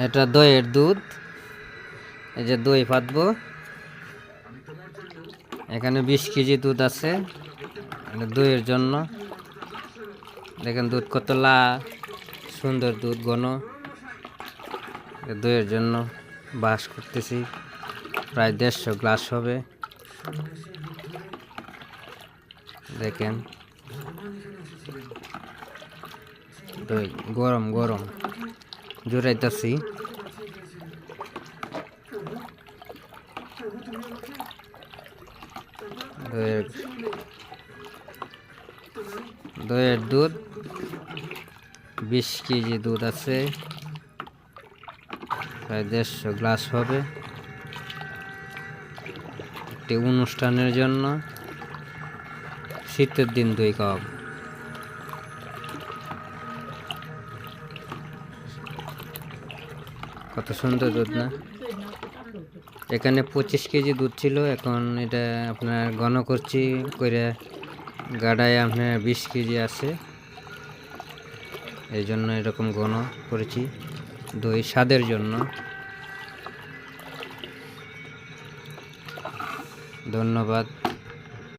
এটা দইয়ের দুধ। এই যে দই ফাটবো। এখানে 20 কেজি দুধ আছে, এটা দইয়ের জন্য। দেখেন দুধ কত সুন্দর, দুধ ঘন। দইয়ের জন্য বাস করতেছি, প্রায় 150 গ্লাস হবে। দেখেন দই গরম গরম জোরাইতেছি। দইয়ের দুধ 20 কেজি দুধ আছে, প্রায় 150 গ্লাস হবে। একটি অনুষ্ঠানের জন্য, শীতের দিন দই খাওয়াবো। কত সুন্দর দুধ না? এখানে 25 কেজি দুধ ছিল, এখন এটা আপনার ঘন করছি করে গাড়ায় আপনার 20 কেজি আছে, এই জন্য এরকম ঘন করেছি দই স্বাদের জন্য। ধন্যবাদ।